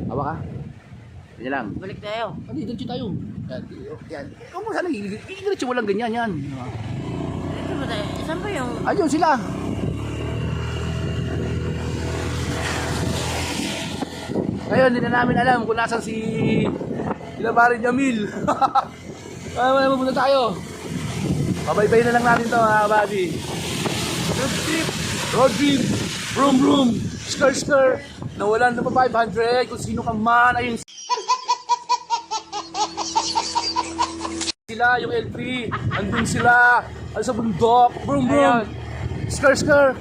Hawa ka. Ganyan lang. Balik tayo. Ano, diretso tayo. Yan. Yan. Ikaw mo sana, diretso mo lang ganyan yan. Ito ba tayo? Saan ba yung... Ayun sila. Ngayon, hindi na namin alam kung nasan si Pare Jamil. Kaya mapunta tayo. Pabaybay na lang natin ito, mga buddy. Road trip. Road trip. Vroom vroom. Skr skr. Nawalan na pa 500. Kung sino ka man. Ayun sila, yung L3. Andun sila. Ano sa bundok. Vroom vroom. Skr skr.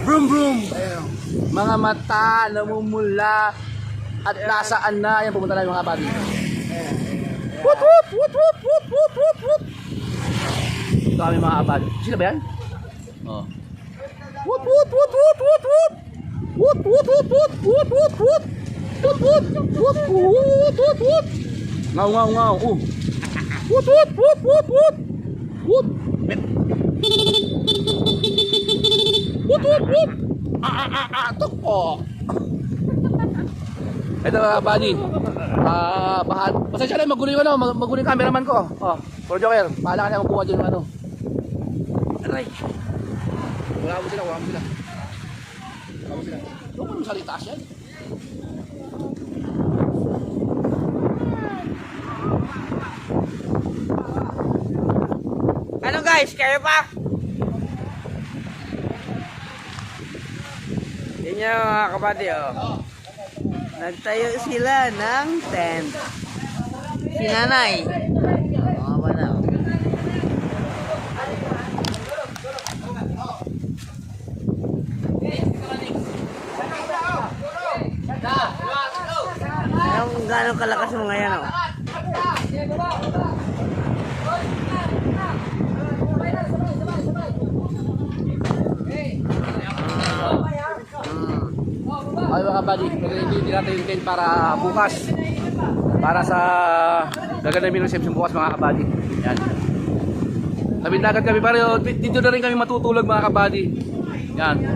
Vroom vroom. Ayun. Mga mata namumula. At nasaan na. Ayan, pumunta na yung mga buddy. Woot woot woot woot woot woot woot woot. Ito kami mga buddy. Sila ba yan? Oh. Woot woot woot woot woot woot. Woot woot woot woot woot woot woot. Woot woot woot woot woot woot. Ngaw ngaw ngaw. Woot woot woot woot woot. Woot. Woot woot woot. Tokpo. Ito mga buddy. Bahan. Pasensya na, magulo yung magulo yung cameraman ko. Oh, Pro Joker, pahala ka na magkuha dyan yung ano. Aray. Wala mo sila, wala mo sila. Wala mo sila. Doon mo sa litaas yan. Ano guys? Kaya pa? Yan yung mga kapatid, oh. Nagtayo sila ng tent. Si nanay. Mga ba na? Anong gano'ng kalakas mga yan, oh? Ay mga buddy, hindi natin yung tent para bukas. Para sa gaganamin reception bukas mga kabady. Yan. Tabing dagat kami pero dito na rin kami matutulog mga kabady. Yan.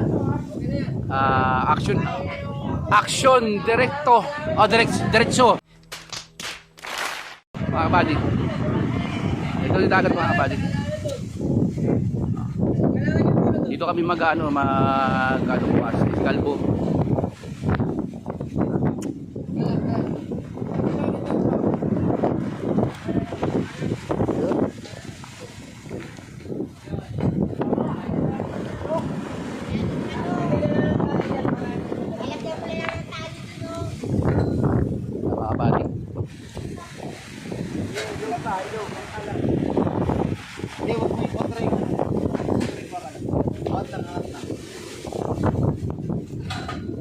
Action directo. Diretso. Mga kabady. Ito yung dagat mga kabady. Dito kami mag-ano bukas. Kalbo.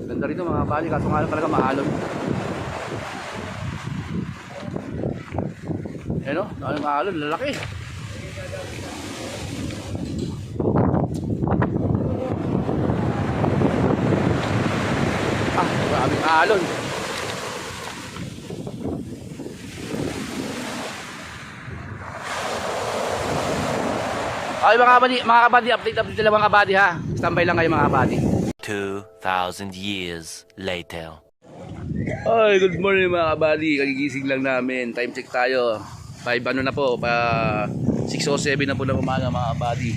Ganda rito mga bali, kaso nga lang talaga maalon. Ayan o, dahil maalon, lalaki. Maraming maalon. Okay mga kabady, update lang mga kabady ha. Standby lang kayo mga kabady. 2,000 years later. Ay, good morning mga kabady. Kagigising lang namin. Time check tayo. 5 ano na po, pa 6:07 na po ng umaga mga kabady.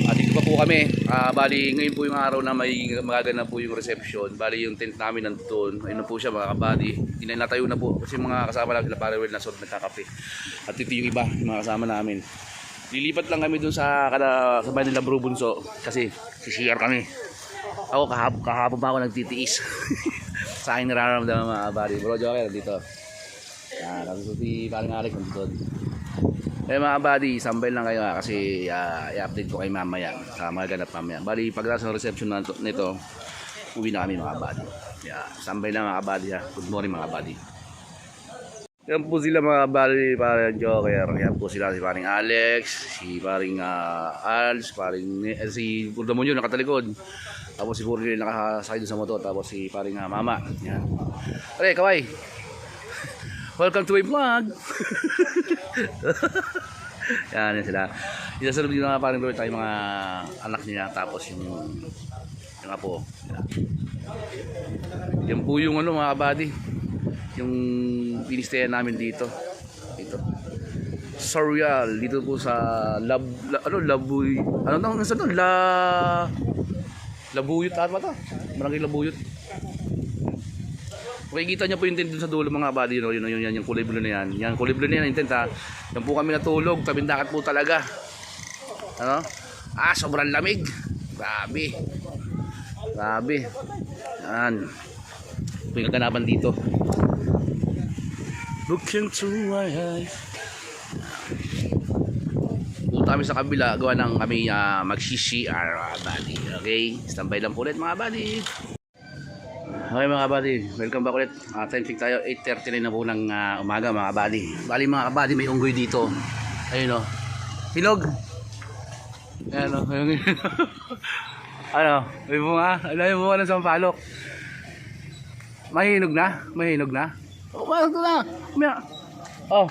At dito pa po kami. Bali, ngayon po yung araw na may magaganap po yung reception. Bali, yung tent namin nandun. Ayun na po siya mga kabady. Tinatayo na po. Kasi mga kasama namin na Parewell na sort nagkakape. At ito yung iba, yung mga kasama namin. Lilipat lang kami dun sa bahay nila Bro Bunso. Kasi CCR kami. Ako kahapon pa ako nagtitiis. Sa akin nararamdaman mga kabady. Bro Joker dito. Yan, si parang Alex nandito. Eh mga kabady, sambay lang kayo kasi i-update ko kay mamaya sa mga ganap mamaya. Bali pag nasa reception na nito, uwi na kami mga kabady. Yeah, sambay lang mga kabady ha. Good morning mga kabady. Yan po sila mga kabady, parang Joker. Yan po sila si paring Alex, si paring Als, si Burdamonyo nakatalikod. Tapos si Burdamonyo nakasakay doon sa motor. Tapos si paring Mama. Yan. Pare, kaway. Welcome to my vlog. Yan sila. Isasalubin na nga paring Lord tayo mga anak niya. Tapos yung Yan nga po. Yan po yung ano mga kabady. Yung pinistayan namin dito. Ito. Surreal dito po sa Labuy. Ano tawag sa to? Labuyot ata to. Barangay Labuyot. Makikita niyo po yung tent dun sa dulo mga kabady, no? Yun yung kulay blue na yan. Yan kulay blue na yan, yung tent ha. Yan po kami natulog, tabing dagat po talaga. Ano? Sobrang lamig. Grabe. Grabe. Yan. Ito yung kaganapan dito. Look into my eyes. Punta kami sa kabila, gawa ng kami mag-CCR buddy. Okay? Standby lang po ulit mga buddy. Okay mga kabady, welcome back ulit. Time check tayo, 8:39 na po ng umaga mga kabady. Bali mga kabady, may unggoy dito. Ayun o. Hinog. Ayan o. Ano, may bunga. Ano yung bunga ng sampalok? Mahinog na? Mahinog na? Oh, ito na. Oh.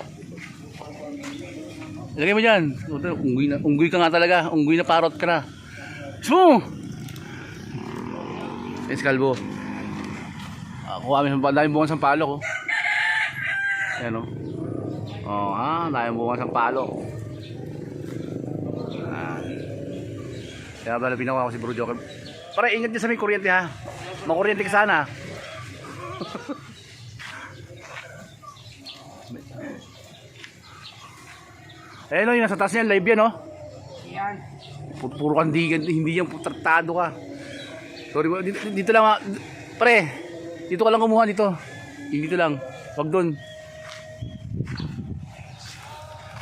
Ilagay mo dyan. Unggoy na. Unggoy ka nga talaga. Unggoy na parot ka na. Smo! Eskalbo. Kuha kami ng daming bunga ng sampalok. Oh. Ayan o. Oh, daming bunga ng sampalok. Kaya pala pinawa ko si Bro Joker. Para ingat niya sa may kuryente ha. Makuryente ka sana. Ayun o, yung nasa taas niyan, live yan o. Yan. Puro kandigan, hindi yan tratado ka. Sorry, dito lang pre, dito ka lang kumuha dito. Dito lang, wag doon.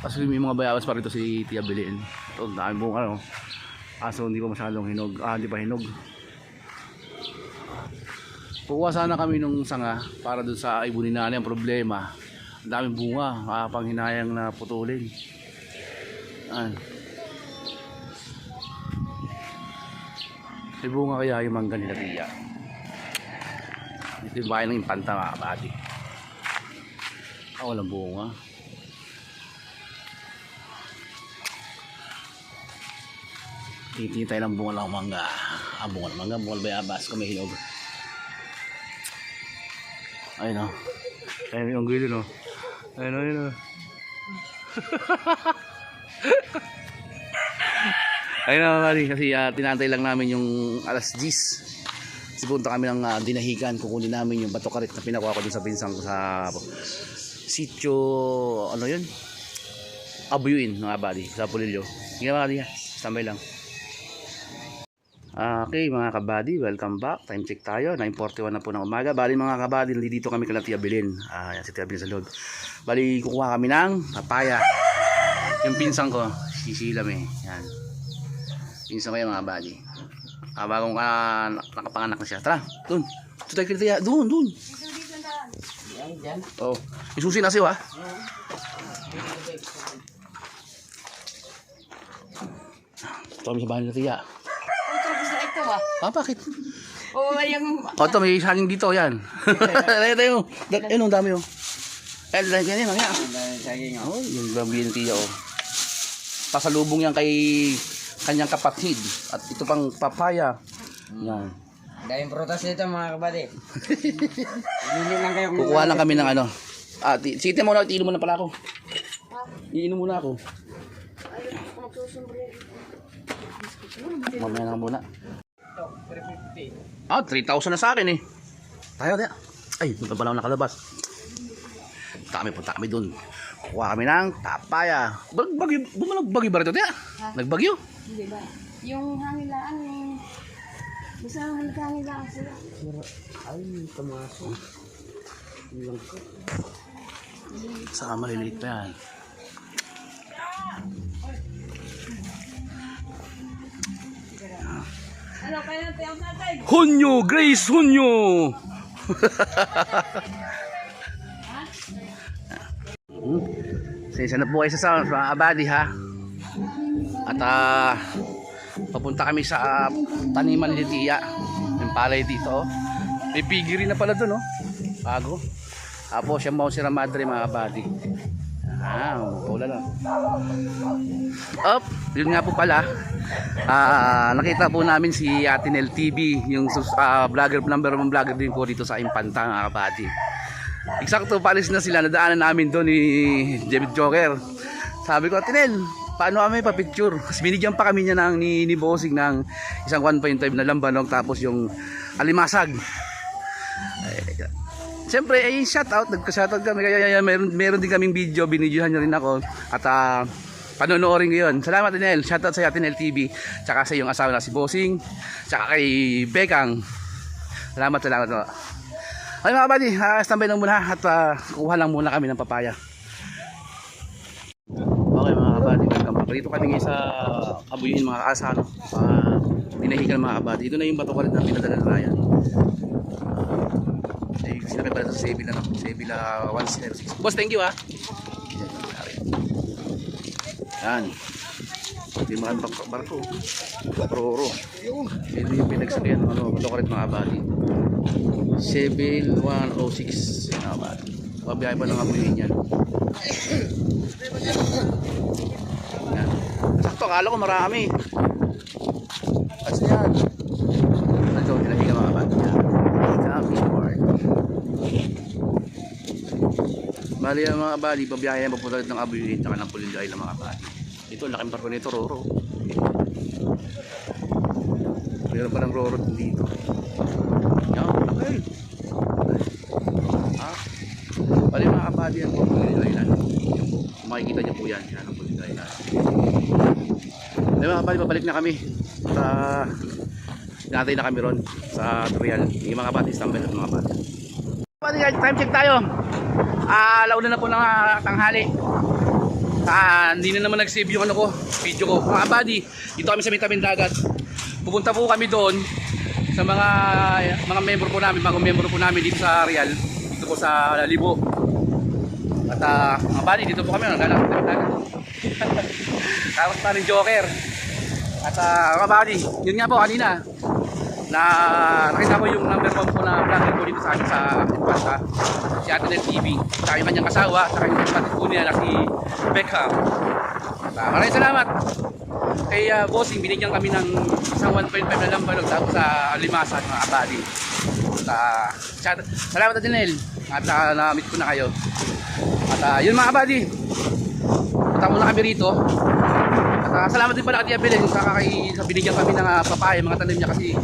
Kasi may mga bayawas pa rito si Tia Belen. Ito, dami buong ano. Aso hindi pa masyadong hinog. Hindi pa hinog. Kukuha sana kami nung sanga para dun sa ibunin na yung problema. Ang daming bunga, makapanghinayang na putulin. May bunga kaya yung mangga nila Tia. Ito yung bayan ng Impanta mga kabady. Walang bunga. Titingin tayo ng bunga ng mangga. Bunga ng mangga, bunga ng bayabas kung may hinog. Ayun o. Ayun yung unggoy dun o. Ayun o, ayun o. Ayun o mali, kasi tinantay lang namin yung alas 10. Kasi punta kami ng dinahigan, kukunin namin yung bato karit na pinakuha ko dun sa pinsang ko sa sitio, ano yun? Abuyuin mga bali, sa Pulilio. Sige mga bali ha, tambay lang. Okay mga kabady, welcome back. Time check tayo, 9:41 na po ng umaga. Bali mga kabady, dito kami kala Tia Belen. Yan si Tia Belen sa loob. Bali kukuha kami ng papaya. Yung pinsang ko, sisilam eh. Yan. Pinsang ko yan mga kabady. Bagong nakapanganak na siya. Tara, dun. Ito tayo kila Tia, dun. Oh, yung susi na siya ha. Ito kami sa bahay nila Tia. Bakit? Ito may saging dito yan. Ito yung ang dami oh. Ganyan lang yan. Oh, yung babiyan Tia oh. Pasalubong yan kay kanyang kapatid. At ito pang papaya. Yan. Daming prutas dito mga kabady. Hindi lang kayo. Kukuha lang kami ng ano. Sige muna, iinom muna pala ako. Iinom muna ako. Mamaya lang muna. 3,000 na sa akin eh. Tayo. Ay, punta pala ako nakalabas. Punta kami dun. Kuha kami ng papaya. Bagyo ba rito? Nagbagyo? Hindi ba? Yung hangilaan, basta hangilaan sila. Ay, kamaso. Saka maliliit pa yan. Ano, kaya natin natin? Hunyo! Grace Hunyo! Sensya na po kayo sa Abadi ha. At papunta kami sa taniman ni Tia. Yung palay dito. May pigiri na pala dun oh. Bago. Tapos yung Sierra Madre mga Abadi. Wala na. Yun nga po pala. Nakita po namin si Atinel TV, yung vlogger, number 1 vlogger din po dito sa Impanta mga kabady. Eksakto, paalis na sila, nadaanan namin doon ni David Joker. Sabi ko, Atinel, paano kami pa-picture? Kasi binigyan pa kami niya ni Bossing ng isang 1.5 na lambanog tapos yung alimasag. Siyempre, shoutout, nagka-shoutout kami. Kaya meron din kaming video, binidyohan niya rin ako. At panonoorin ko yun. Salamat, Atinel. Shoutout sa Atinel TV. Tsaka sa iyong asawa na si Bossing. Tsaka kay Bekang. Salamat. Okay mga buddy, standby lang muna at kuha lang muna kami ng papaya. Okay mga buddy, welcome back. Dito kami ngayon sa Kabuyin mga kaasano. Tinahikan mga buddy. Ito na yung bato kalit na pinadala na Ryan. Sinabi pala sa Sevilla 106. Boss, thank you ha. Yan. Ito yung mga barko. Roro. Ito yung pinagsabihan ng bato kalit mga buddy. Sevilla 106. Yan mga buddy. Mabiyahe pa ng Kabuyin yan. Yan. Sakto, akala ko marami. Kasi yan. Ito, tinahikan mga buddy. Bali ang mga bali, pabiyahe papunta ng Abuyin at ng Pulinday ng mga bali. Ito, laking barko nito, Roro. Mayroon pa ng Roro dito. Yan, okay. Bali mga bali ang Pulinday na. Makikita niyo po yan, yan ang Pulinday na. Bali mga bali, babalik na kami. Natay na kami ron sa Trial. Yung mga bali, standby at mga bali. Time check tayo. Launa na po ng tanghali. Hindi na naman nag-save yung video ko. Mga buddy, dito kami sa may dagat. Pupunta po kami doon sa mga member po namin, mga member po namin dito sa Real. Dito po sa Libo. At mga buddy, dito po kami naglalakad ng dagat. Tapos pa rin Joker. At mga buddy, yun nga po kanina. Nakita ko yung number 1 po na vlogger po dito sa akin sa Impanta, si Atinel TV, saka yung kanyang asawa, saka yung kapatid po niya na si Beckham. Maraming salamat kay Bossing, binigyan kami ng isang 1.5 na lambanog tapos sa limasan mga kabady. Salamat Atinel at na-meet ko na kayo. At yun mga kabady, punta muna kami rito. Salamat din pala kay Abelin sa binigyan kami ng papaya, mga tanim niya kasi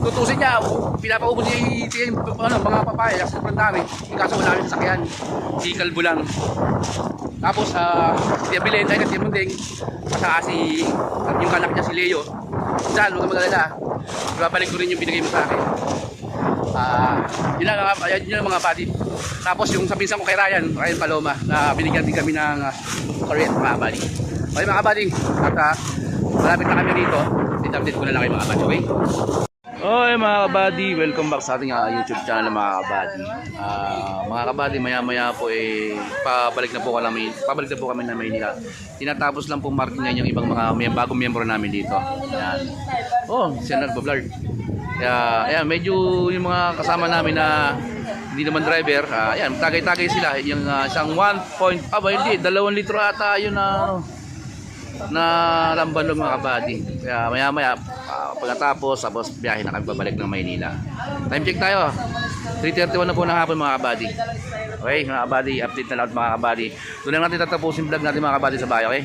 tutusin niya, pinapaubos niya yung mga papaya kasi sobrang dami. Kaso wala kami sasakyan, si Kalbo lang. Tapos si Abelin, ay kasi Mundeng, saka yung anak niya si Leo. Diyan, huwag ka mag-alala, babalik ko rin yung binigay mo sa akin. Yun lang mga buddy. Tapos yung sa pinsan ko kay Ryan Paloma, na binigyan din kami ng current mga buddy. Okay mga kabady, at malapit na kami rito. I-update ko na lang kayo mga kabady, okay? Okay mga kabady, welcome back sa ating YouTube channel mga kabady. Mga kabady, maya maya po pabalik na po kami na Maynila. Tinatapos lang po marking ngayon yung ibang mga bagong miyembro namin dito. Ayan. Siya nagbablog. Kaya ayan, medyo yung mga kasama namin na hindi naman driver, ayan, tagay-tagay sila. Yung isang 2 litro ata yun na lambanog mga kabady. Kaya maya maya pagkatapos biyahe na kami babalik ng Maynila. Time check tayo, 3:31 na po ng hapon mga kabady. Okay mga kabady, update na lahat mga kabady. Doon lang natin tatapusin vlog natin mga kabady sa bahay, okay?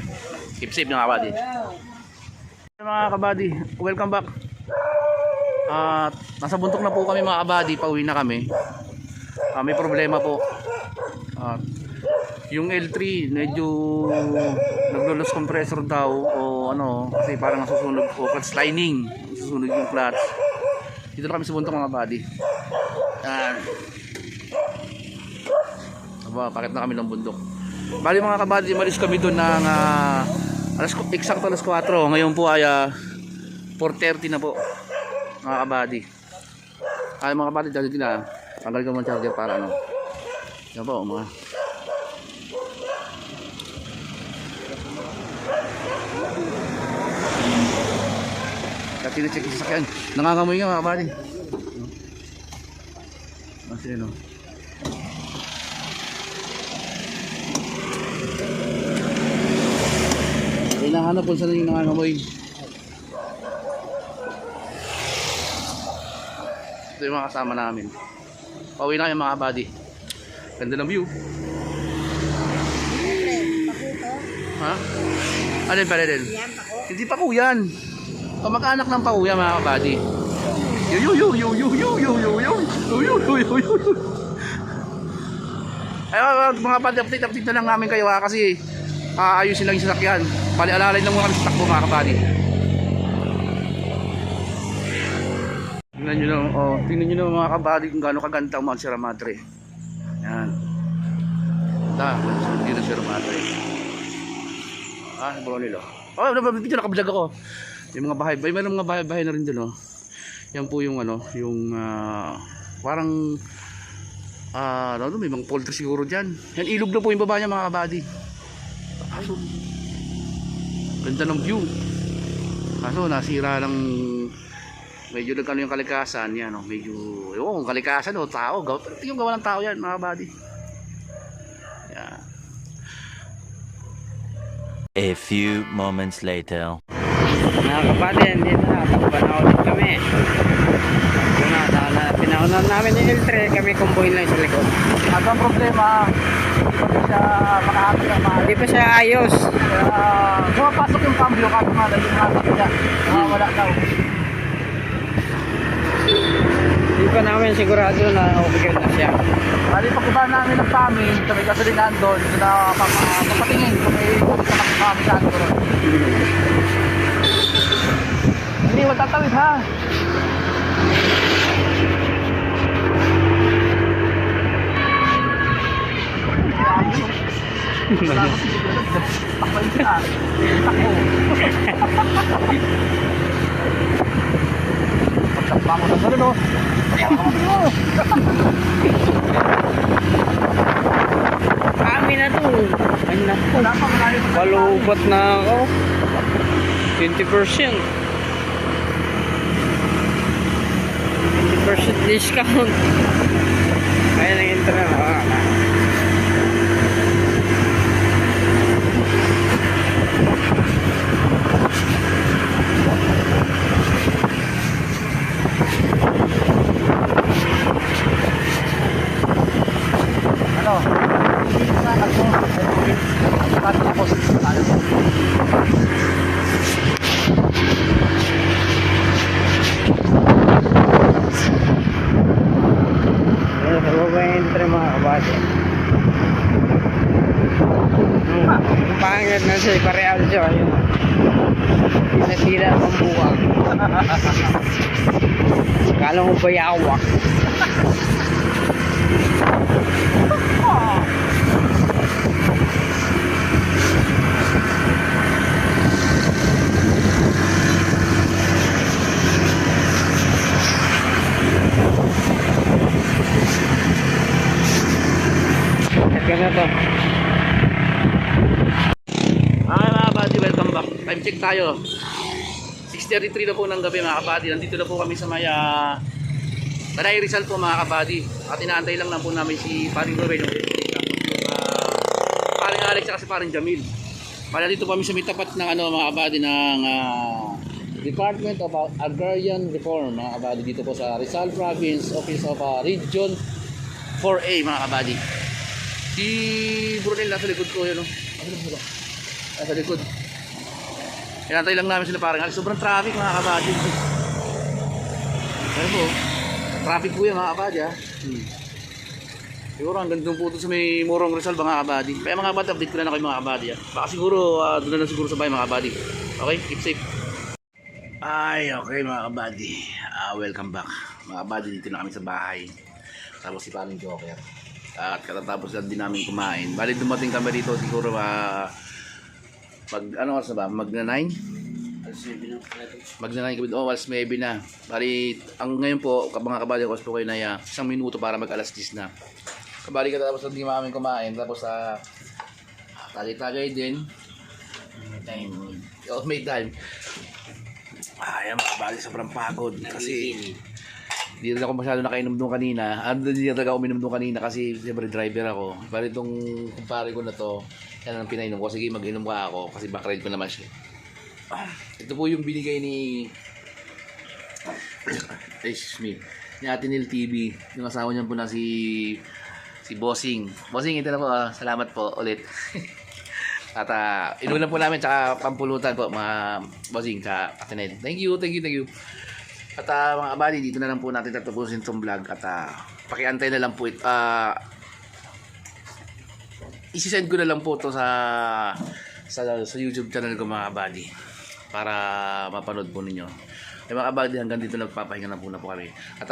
Keep safe mga kabady. Mga kabady, welcome back. Nasa buntok na po kami mga kabady, pauwi na kami. May problema po. Yung L3 medyo naglo-loss compressor daw o kasi parang nasusunog o clutch lining, nasusunog yung clutch. Dito na kami sa buntok mga buddy. Pakit na kami ng bundok. Bali mga kabady, malis kami doon ng eksakto alas 4. Ngayon po ay 4:30 na po mga kabady. Mga kabady, dahil na tanggal ko ng charger para yan po mga tine-check yung sasakyan. Nangangamoy nga mga kabady. Sino? Hinahanap po saan yung nangangamoy. Ito yung mga kasama namin. Pauwi na yung mga kabady. Ganda ng view. Ha? Ano yung paralel? Hindi pa ko yan. Kamag-anak ng pauya mga kabady. Ay, mga kabady, update na lang namin kayo ha, kasi ayusin lang yung sasakyan. Pali-alalay lang muna kami sa takbo mga kabady. Tingnan nyo lang, tingnan nyo lang mga kabady kung gaano kaganda ang Mount Sierra Madre. Yan. Dito na Sierra Madre. Bronil dito nakablog ako. Yung mga bahay, mayroong mga bahay na rin doon Yan po yung yung parang may mga poultry siguro diyan. Yan ilog na po yung baba niya mga kabady. Ganda ng view. Kaso nasira ng medyo nagkano yung kalikasan yan medyo yung kalikasan tao, yung gawa ng tao yan mga kabady. Yan. A few moments later. Mga kapatid, dito na, takpan ulit kami. Ito na, pinaunan namin yung L3, kami kumbuhin lang sa likod. At ang problema, hindi pa siya makahapit ang mahal. Hindi pa siya ayos. Pumapasok yung cambio kasi nga yung hasap niya. Wala daw. Hindi pa namin sigurado na okay na siya. Bali pag-iba namin ng pamin, kami kasalinan doon, na papatingin kung may kami saan ko ron. Hindi, wag tatawid ha. Takpain siya. Takbo. Pagtakpa mo ng gano'n Kami na to. Ay naku. Palubat na ako. 20%. 20% discount. Kaya nang intro na. Pangit na siya, pareal siya. Sila ang buwang. Kala mo ba yawak? Ganda to. Mga kabady, welcome back. Time check tayo. 6:33 na po ng gabi mga kabady. Nandito na po kami sa may Tanay Rizal po mga kabady. At inaantay lang po namin si Paring Ruben, yung Paring Alex at si Paring Jamil. Para dito kami sa may tapat ng mga kabady ng Department of Agrarian Reform mga kabady, dito po sa Rizal Province Office of Region 4A mga kabady. Si Brunel nasa likod ko yun nasa likod. Inantay lang namin sila Paring Alex. Sobrang traffic mga kabady. Ano po? Traffic po yan mga kabady Siguro hanggang doon po sa may Morong Rizal mga kabady. Kaya mga kabady, update ko na kayo mga kabady Baka siguro doon na lang siguro sa bahay mga kabady. Okay? Keep safe. Ay, okay mga kabady. Welcome back. Mga kabady, dito na kami sa bahay. Tapos si Paring Joker. At katatapos lang din namin kumain. Bali dumating kami dito siguro ano oras na ba? Magna-9? Magna-9 kami. Alas 9 na. Bali, ngayon po, mga kabali, oras po kayo na 1 minuto para mag-alas 10 na. Kabali katatapos lang din namin kumain. Tapos tagay-tagay din. May time. Ayan mga kabali, sobrang pagod. Kasi hindi rin ako masyado nakainom doon kanina. Hindi rin talaga uminom doon kanina kasi siyempre driver ako. Bali itong kumpare ko na to, yan ang pinainom ko. Sige, mag-inom ka ako kasi back ride ko naman siya. Ito po yung binigay ni excuse me. ni Ate Nil TV. Yung asawa niya po na si Bossing. Bossing, ito na po. Salamat po ulit. At inulan po namin tsaka pampulutan po mga Bossing sa Ate Nil. Thank you. At mga abali, dito na lang po natin tatapusin itong vlog. At pakiantay na lang po ito. Isisend ko na lang po ito sa YouTube channel ko mga abali para mapanood po ninyo. Yung mga abali, hanggang dito nagpapahinga na po kami. At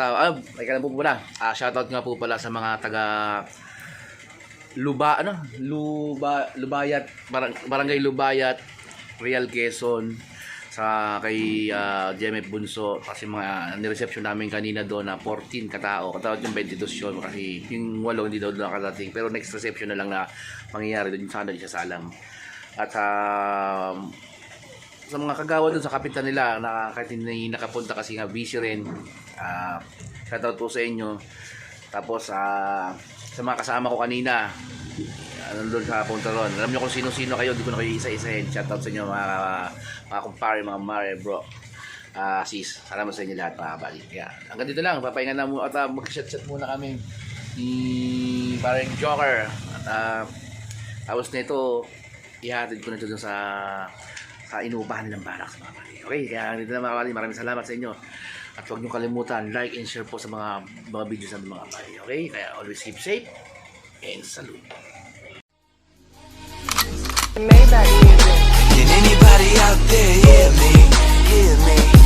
teka lang po pala. Shoutout nga po pala sa mga taga Lubayat, Barangay Lubayat, Real Quezon, sa kay JMF Bunso, kasi mga nireception namin kanina doon na 14 katao yung 22 yun, kasi yung 8 hindi daw doon nakadating, pero next reception na lang na mangyayari doon sana di sa Salang. At sa mga kagawa doon sa kapitan nila na kahit hindi nakapunta kasi nga busy rin, shoutout po sa inyo. Tapos sa mga kasama ko kanina nandun sa punta ron, alam nyo kung sino-sino kayo, di ko na kayo isa-isahin. Shoutout sa inyo mga kumpare, mga mare, bro, sis, salamat sa inyo lahat mga bali. Yeah. Hanggang dito lang, papahinga na mo at mag-chat muna kami ni parang Joker. At tapos na ito, ihatid ko na ito sa inuupahan nilang barracks mga bali. Okay, kaya dito na mga bali, maraming salamat sa inyo. At huwag nyo kalimutan, like and share po sa mga videos namin mga bali. Okay, kaya always keep safe and salute. Can anybody out there hear me? Hear me?